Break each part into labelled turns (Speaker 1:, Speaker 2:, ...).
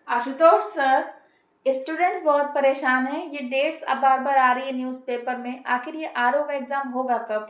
Speaker 1: Ashutosh sir, students बहुत परेशान हैं। ये डेट्स अब बार बार आ रही है न्यूज़पेपर में। आखिर ये आरओ का एग्जाम होगा कब?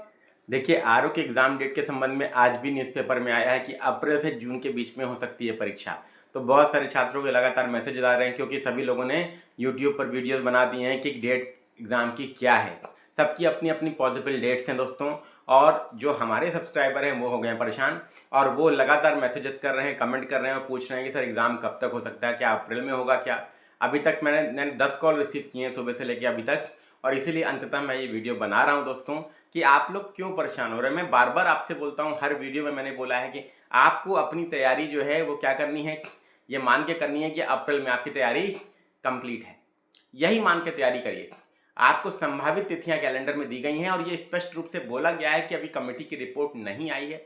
Speaker 2: देखिए, आरओ के एग्जाम डेट के संबंध में आज भी न्यूज़पेपर में आया है कि अप्रैल से जून के बीच में हो सकती है परीक्षा। तो बहुत सारे छात्रों के लगातार मैसेज आ रहे हैं, क्योंकि सभी लोगों ने यूट्यूब पर वीडियोस बना दिए हैं कि डेट एग्जाम की क्या है। सबकी अपनी अपनी पॉसिबल डेट्स हैं दोस्तों। और जो हमारे सब्सक्राइबर हैं वो हो गए हैं परेशान, और वो लगातार मैसेजेस कर रहे हैं, कमेंट कर रहे हैं और पूछ रहे हैं कि सर एग्ज़ाम कब तक हो सकता है, क्या अप्रैल में होगा क्या। अभी तक मैंने 10 कॉल रिसीव किए हैं सुबह से लेकर अभी तक, और इसीलिए अंततः मैं ये वीडियो बना रहा हूँ दोस्तों कि आप लोग क्यों परेशान हो रहे हैं। मैं बार बार आपसे बोलता हूँ, हर वीडियो में मैंने बोला है कि आपको अपनी तैयारी जो है वो क्या करनी है, ये मान के करनी है कि अप्रैल में आपकी तैयारी कंप्लीट है। यही मान के तैयारी करिए। आपको संभावित तिथियां कैलेंडर में दी गई हैं और ये स्पष्ट रूप से बोला गया है कि अभी कमेटी की रिपोर्ट नहीं आई है,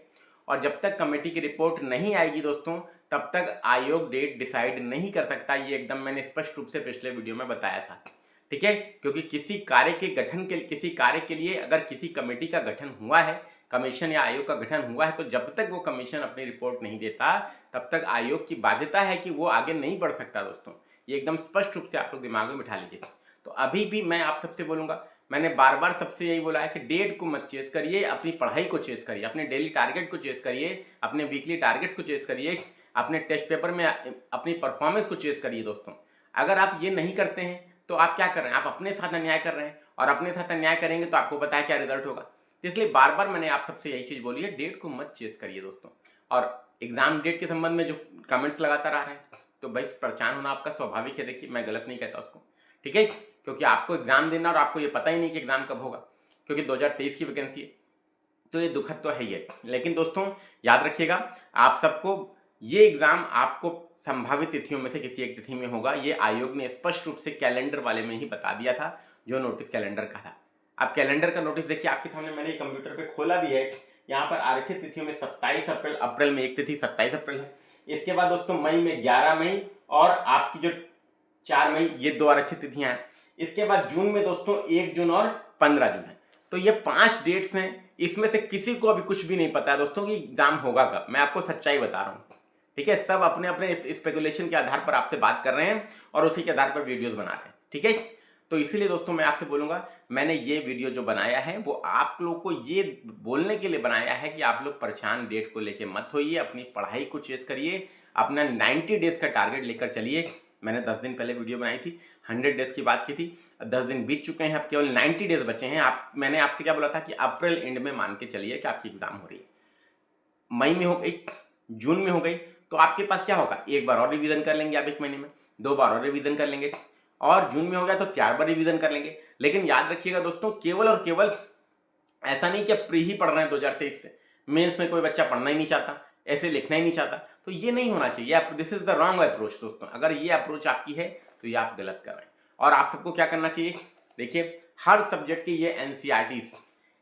Speaker 2: और जब तक कमेटी की रिपोर्ट नहीं आएगी दोस्तों, तब तक आयोग डेट डिसाइड नहीं कर सकता। ये एकदम मैंने स्पष्ट रूप से पिछले वीडियो में बताया था, ठीक है। क्योंकि किसी कार्य के लिए अगर किसी कमेटी का गठन हुआ है, कमीशन या आयोग का गठन हुआ है, तो जब तक वो कमीशन अपनी रिपोर्ट नहीं देता, तब तक आयोग की बाध्यता है कि वो आगे नहीं बढ़ सकता दोस्तों। ये एकदम स्पष्ट रूप से आप लोग दिमाग में बिठा लीजिए। तो अभी भी मैं आप सबसे बोलूंगा, मैंने बार बार सबसे यही बोला है कि डेट को मत चेस करिए, अपनी पढ़ाई को चेस करिए, अपने डेली टारगेट को चेस करिए, अपने वीकली टारगेट्स को चेस करिए, अपने टेस्ट पेपर में अपनी परफॉर्मेंस को चेस करिए दोस्तों। अगर आप ये नहीं करते हैं तो आप क्या कर रहे हैं, आप अपने साथ अन्याय कर रहे हैं, और अपने साथ अन्याय करेंगे तो आपको पता है क्या रिजल्ट होगा। तो इसलिए बार बार मैंने आप सबसे यही चीज़ बोली है, डेट को मत चेस करिए दोस्तों। और एग्जाम डेट के संबंध में जो कमेंट्स लगातार आ रहे हैं, तो भाई परेशान होना आपका स्वाभाविक है। देखिए, मैं गलत नहीं कहता उसको, ठीक है, क्योंकि आपको एग्जाम देना और आपको ये पता ही नहीं कि एग्जाम कब होगा, क्योंकि 2023 की वैकेंसी है। तो ये दुखद तो है ही है, लेकिन दोस्तों याद रखिएगा, आप सबको ये एग्जाम आपको संभावित तिथियों में से किसी एक तिथि में होगा। ये आयोग ने स्पष्ट रूप से कैलेंडर वाले में ही बता दिया था, जो नोटिस कैलेंडर का था। अब कैलेंडर का नोटिस देखिए आपके सामने, मैंने कंप्यूटर पे खोला भी है। यहाँ पर आरक्षित तिथियों में 27 अप्रैल, अप्रैल में एक तिथि 27 अप्रैल है। इसके बाद दोस्तों मई में 11 मई, और आपकी जो 4 मई, ये 2 आरक्षित तिथियां हैं। इसके बाद जून में दोस्तों 1 जून और 15 जून है। तो ये 5 डेट्स हैं। इसमें से किसी को अभी कुछ भी नहीं पता है दोस्तों कि एग्जाम होगा कब। मैं आपको सच्चाई बता रहा हूँ, ठीक है। सब अपने अपने स्पेकुलेशन के आधार पर आपसे बात कर रहे हैं और उसी के आधार पर वीडियोस बना रहे हैं, ठीक है। तो इसीलिए दोस्तों मैं आपसे बोलूंगा, मैंने ये वीडियो जो बनाया है वो आप लोग को ये बोलने के लिए बनाया है कि आप लोग परेशान डेट को लेके मत होइए, अपनी पढ़ाई को चेस करिए, अपना 90 डेज का टारगेट लेकर चलिए। मैंने 10 दिन पहले वीडियो बनाई थी, 100 डेज की बात की थी। 10 दिन बीत चुके हैं, अब केवल 90 डेज बचे हैं। मैंने आपसे क्या बोला था कि अप्रैल एंड में मान के चलिए कि आपकी एग्जाम हो रही है। मई में हो गई, जून में हो गई, तो आपके पास क्या होगा, एक बार और रिवीजन कर लेंगे आप एक महीने में, 2 बार और रिवीजन कर लेंगे, और जून में हो गया तो 4 बार रिवीजन कर लेंगे। लेकिन याद रखिएगा दोस्तों, केवल और केवल ऐसा नहीं कि प्री ही पढ़ रहे हैं 2023 से, मेंस में कोई बच्चा पढ़ना ही नहीं चाहता, ऐसे लिखना ही नहीं चाहता, तो ये नहीं होना चाहिए। This is the wrong approach दोस्तों। अगर ये अप्रोच आपकी है तो ये आप गलत कर रहे हैं। और आप सबको क्या करना चाहिए, देखिए हर सब्जेक्ट की ये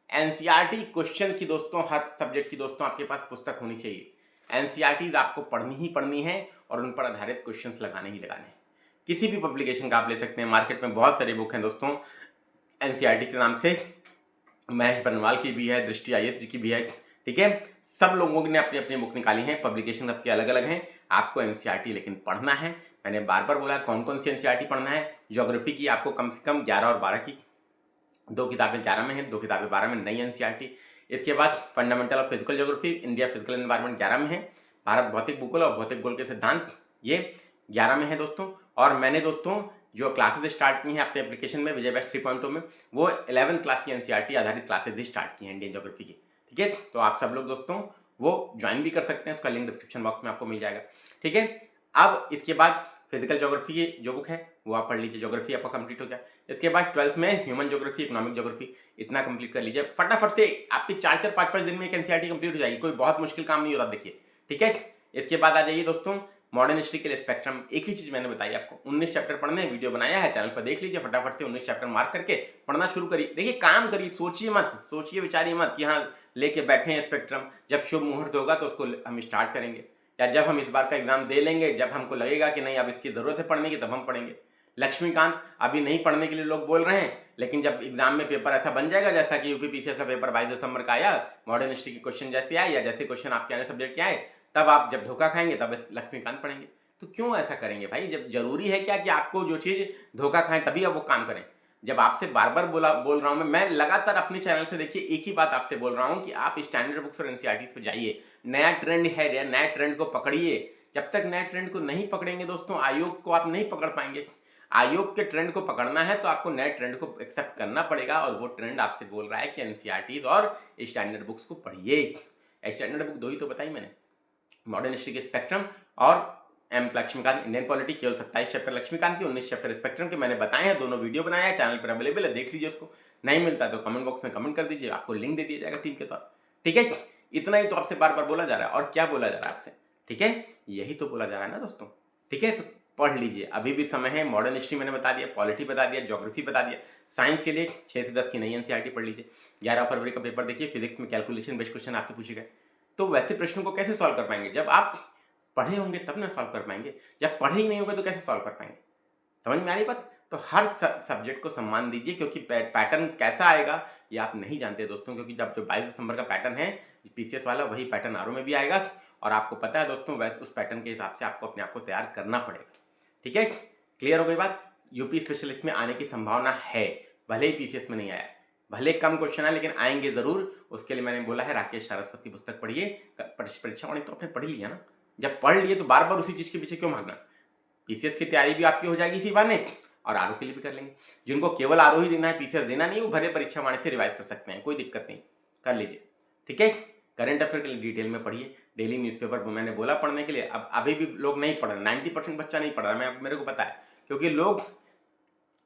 Speaker 2: एनसीईआरटी क्वेश्चन की दोस्तों, हर सब्जेक्ट की दोस्तों आपके पास पुस्तक होनी चाहिए। एनसीईआरटीज आपको पढ़नी ही पढ़नी है और उन पर आधारित क्वेश्चंस लगाने ही लगाने हैं। किसी भी पब्लिकेशन का आप ले सकते हैं, मार्केट में बहुत सारे बुक हैं दोस्तों एनसीईआरटी के नाम से। महेश बनवाल की भी है, दृष्टि आईएएस जी की भी है, ठीक है। सब लोगों ने अपनी अपनी बुक निकाली है, पब्लिकेशन सबके अलग अलग हैं। आपको एनसीईआरटी लेकिन पढ़ना है। मैंने बार बार बोला कौन कौन सी एनसीईआरटी पढ़ना है। ज्योग्राफी की आपको कम से कम 11 और 12 की, 2 किताबें 11 में हैं, 2 किताबें 12 में, नई एनसीईआरटी। इसके बाद fundamental of physical geography, India physical environment 11 में है। भारत भौतिक भूगोल और भौतिक भूगोल के सिद्धांत, ये 11 में है दोस्तों। और मैंने दोस्तों जो क्लासेज स्टार्ट की हैं अपने एप्लीकेशन में विजय बेस्ट 3.0 में, वो 11th क्लास की एनसीईआरटी आधारित क्लासेज ही स्टार्ट की हैं इंडियन ज्योग्राफी की, ठीक है। तो आप सब लोग दोस्तों वो ज्वाइन भी कर सकते हैं, उसका लिंक डिस्क्रिप्शन बॉक्स में आपको मिल जाएगा, ठीक है। अब इसके बाद फिजिकल ज्योग्राफी की जो बुक है वो आप पढ़ लीजिए, ज्योग्राफी आपका कंप्लीट हो गया। इसके बाद 12th में ह्यूमन ज्योग्राफी, इकोनॉमिक ज्योग्राफी, इतना कंप्लीट कर लीजिए फटाफट से। आपकी 4-4, 5-5 दिन में एक एनसीईआरटी कंप्लीट हो जाएगी, कोई बहुत मुश्किल काम नहीं होता, देखिए, ठीक है। इसके बाद आ जाइए दोस्तों मॉडर्न हिस्ट्री के लिए स्पेक्ट्रम। एक ही चीज मैंने बताई आपको, 19 चैप्टर पढ़ने, वीडियो बनाया है चैनल पर, देख लीजिए फटाफट से 19 चैप्टर मार्क करके पढ़ना शुरू करिए। देखिए काम करिए, सोचिए मत, सोचिए विचारिए मत कि हाँ लेके बैठे हैं स्पेक्ट्रम, जब शुभ मुहूर्त होगा तो उसको हम स्टार्ट करेंगे, या जब हम इस बार का एग्जाम दे लेंगे, जब हमको लगेगा कि नहीं अब इसकी जरूरत है पढ़ने की, तब हम पढ़ेंगे। लक्ष्मीकांत अभी नहीं पढ़ने के लिए लोग बोल रहे हैं, लेकिन जब एग्जाम में पेपर ऐसा बन जाएगा जैसा कि यूपीपीसीएस का पेपर 22 दिसंबर का आया, मॉडर्न हिस्ट्री के क्वेश्चन जैसे आए या जैसे क्वेश्चन आपके आने सब्जेक्ट के आए, तब आप जब धोखा खाएंगे तब लक्ष्मीकांत पढ़ेंगे। तो क्यों ऐसा करेंगे भाई? जब जरूरी है क्या कि आपको जो चीज़ धोखा खाएं तभी आप वो काम करें? जब आपसे बार बार बोल रहा हूँ मैं लगातार अपने चैनल से देखिए एक ही बात आपसे बोल रहा हूँ कि आप स्टैंडर्ड बुक्स और एनसीईआरटी पे जाइए। नया ट्रेंड है, नया ट्रेंड को पकड़िए। जब तक नए ट्रेंड को नहीं पकड़ेंगे दोस्तों, आयोग को आप नहीं पकड़ पाएंगे। आयोग के ट्रेंड को पकड़ना है तो आपको नए ट्रेंड को एक्सेप्ट करना पड़ेगा, और वो ट्रेंड आपसे बोल रहा है कि एनसीईआरटी और स्टैंडर्ड बुक्स को पढ़िए। स्टैंडर्ड बुक 2 ही तो बताई मैंने, मॉडर्न हिस्ट्री के स्पेक्ट्रम और एम लक्ष्मीकांत इंडियन पॉलिटी, केवल 27 चैप्टर लक्ष्मीकांत के, 19 चैप्टर स्पेक्ट्रम के मैंने बताए हैं। दोनों वीडियो बनाया है, चैनल पर अवेलेबल है, देख लीजिए उसको। नहीं मिलता तो कमेंट बॉक्स में कमेंट कर दीजिए, आपको लिंक दे दिया जाएगा टीम के तौर। ठीक है, इतना ही तो आपसे बार बार बोला जा रहा है। और क्या बोला जा रहा है आपसे? ठीक है, यही तो बोला जा रहा है ना दोस्तों। ठीक है, तो पढ़ लीजिए, अभी भी समय है। मॉडर्न हिस्ट्री मैंने बता दिया, पॉलिटी बता दिया, ज्योग्राफी बता दिया। साइंस के लिए 6 से 10 की नई एनसीईआरटी पढ़ लीजिए। 11 फरवरी का पेपर देखिए, फिजिक्स में कैलकुलेशन बेस्ड क्वेश्चन आपके पूछे गए। तो वैसे प्रश्नों को कैसे सॉल्व कर पाएंगे? जब आप पढ़े होंगे तब ना सॉल्व कर पाएंगे। जब पढ़े ही नहीं होंगे तो कैसे सॉल्व कर पाएंगे? समझ में आ रही बात? तो हर सब्जेक्ट को सम्मान दीजिए, क्योंकि पैटर्न कैसा आएगा ये आप नहीं जानते दोस्तों। क्योंकि जब जो 22 दिसंबर का पैटर्न है पीसीएस वाला, वही पैटर्न आरओ में भी आएगा, और आपको पता है दोस्तों उस पैटर्न के हिसाब से आपको अपने आप को तैयार करना पड़ेगा। ठीक है, क्लियर हो गई बात? यूपी स्पेशलिस्ट में आने की संभावना है, भले ही पीसीएस में नहीं आया, भले कम क्वेश्चन है, लेकिन आएंगे जरूर। उसके लिए मैंने बोला है राकेश सारस्वत की पुस्तक पढ़िए। परीक्षा वाणी तो आपने पढ़ लिया ना, जब पढ़ लिए तो बार बार उसी चीज के पीछे क्यों भागना? पीसीएस की तैयारी भी आपकी हो जाएगी इसी बहाने, और आरओ के लिए भी कर लेंगे। जिनको केवल आरओ ही देना है, पीसीएस देना नहीं, वो भले परीक्षा वाणी से रिवाइज कर सकते हैं, कोई दिक्कत नहीं, कर लीजिए। ठीक है, करंट अफेयर के लिए डिटेल में पढ़िए। डेली न्यूज़पेपर मैंने बोला पढ़ने के लिए, अब अभी भी लोग नहीं पढ़ रहे, 90% बच्चा नहीं पढ़ रहा है, मेरे को पता है, क्योंकि लोग,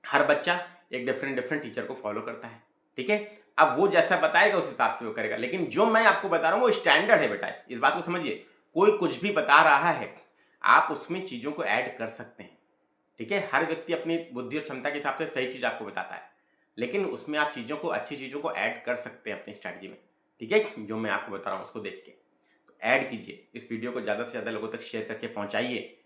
Speaker 2: हर बच्चा एक डिफरेंट टीचर को फॉलो करता है। ठीक है, अब वो जैसा बताएगा उस हिसाब से वो करेगा, लेकिन जो मैं आपको बता रहा हूँ वो स्टैंडर्ड है बेटा, इस बात को समझिए। कोई कुछ भी बता रहा है, आप उसमें चीजों को ऐड कर सकते हैं। ठीक है, हर व्यक्ति अपनी बुद्धि और क्षमता के हिसाब से सही चीज आपको बताता है, लेकिन उसमें आप चीजों को, अच्छी चीजों को ऐड कर सकते हैं अपनी स्ट्रैटेजी में। ठीक है, जो मैं आपको बता रहा हूँ उसको देख के तो ऐड कीजिए। इस वीडियो को ज्यादा से ज्यादा लोगों तक शेयर करके पहुंचाइए।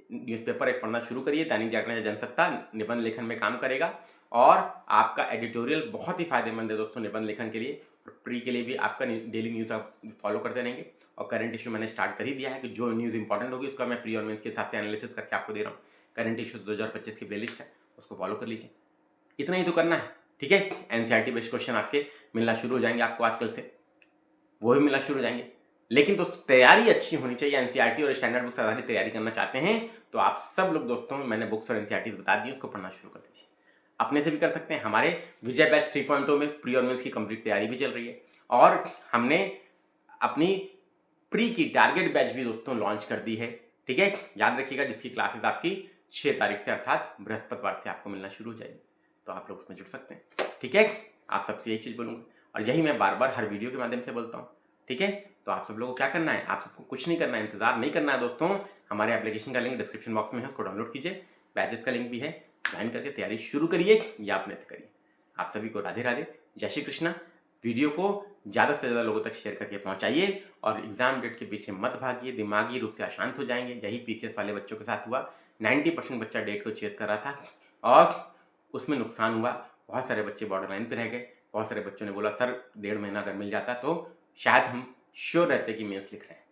Speaker 2: न्यूज़पेपर एक पढ़ना शुरू करिए, दैनिक जागरण या जनसत्ता निबंध लेखन में काम करेगा, और आपका एडिटोरियल बहुत ही फायदेमंद है दोस्तों निबंध लेखन के लिए। और प्री के लिए भी आपका डेली न्यूज़ आप फॉलो करते रहेंगे। और करंट इशू मैंने स्टार्ट कर ही दिया है कि जो न्यूज़ इंपॉर्टेंट होगी उसका मैं प्री और मेंस के हिसाब से एनालिसिस करके आपको दे रहा हूँ। करंट इशूज 2025 की प्लेलिस्ट है, उसको फॉलो कर लीजिए। इतना ही तो करना है। ठीक है, एनसीईआरटी बेस्ड क्वेश्चन आपके मिलना शुरू हो जाएंगे आपको आजकल से, वो भी मिलना शुरू हो जाएंगे। लेकिन दोस्तों तैयारी अच्छी होनी चाहिए। एनसीईआरटी और स्टैंडर्ड बुक्स आधारित तैयारी करना चाहते हैं तो आप सब लोग दोस्तों, मैंने बुक्स और एनसीईआरटी बता दी, उसको पढ़ना शुरू कर दीजिए। अपने से भी कर सकते हैं। हमारे विजय बैच 3.0 में प्री और मेंस की कंप्लीट तैयारी भी चल रही है, और हमने अपनी प्री की टारगेट बैच भी दोस्तों लॉन्च कर दी है। ठीक है, याद रखिएगा, जिसकी क्लासेस आपकी 6 तारीख से अर्थात बृहस्पतिवार से आपको मिलना शुरू हो जाएगी, तो आप लोग उसमें जुड़ सकते हैं। ठीक है, आप सबसे यही चीज़ बोलूँगा, और यही मैं बार बार हर वीडियो के माध्यम से बोलता हूँ। ठीक है, तो आप सब लोगों को क्या करना है, आप सबको कुछ नहीं करना है, इंतजार नहीं करना है दोस्तों। हमारे एप्लीकेशन का लिंक डिस्क्रिप्शन बॉक्स में है, उसको डाउनलोड कीजिए। बैचेस का लिंक भी है, ज्वाइन करके तैयारी शुरू करिए, या अपने से करिए। आप सभी को राधे राधे, जय श्री कृष्णा। वीडियो को ज़्यादा से ज़्यादा लोगों तक शेयर करके पहुंचाइए, और एग्जाम डेट के पीछे मत भागिए, दिमागी रूप से अशांत हो जाएंगे। यही पीसीएस वाले बच्चों के साथ हुआ। 90% बच्चा डेट को चेस कर रहा था, और उसमें नुकसान हुआ। बहुत सारे बच्चे बॉर्डर लाइन पर रह गए। बहुत सारे बच्चों ने बोला सर 1.5 महीना अगर मिल जाता तो शायद हम श्योर रहते कि मेंस लिख रहे हैं।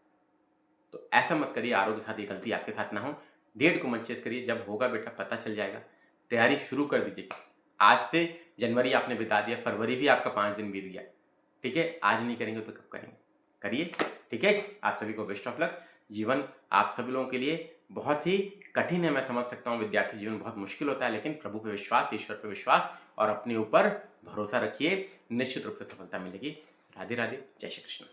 Speaker 2: तो ऐसा मत करिए, आरओ के साथ ये गलती आपके साथ ना हो। डेट को मत चेस करिए, जब होगा बेटा पता चल जाएगा। तैयारी शुरू कर दीजिए। आज से जनवरी आपने बिता दिया, फरवरी भी आपका 5 दिन बीत गया। ठीक है, आज नहीं करेंगे तो कब करेंगे? करिए। ठीक है, आप सभी को बेस्ट ऑफ लक। जीवन आप सभी लोगों के लिए बहुत ही कठिन है, मैं समझ सकता हूँ। विद्यार्थी जीवन बहुत मुश्किल होता है, लेकिन प्रभु पे विश्वास, ईश्वर पे विश्वास और अपने ऊपर भरोसा रखिए, निश्चित रूप से सफलता मिलेगी। राधे राधे, जय श्री कृष्ण।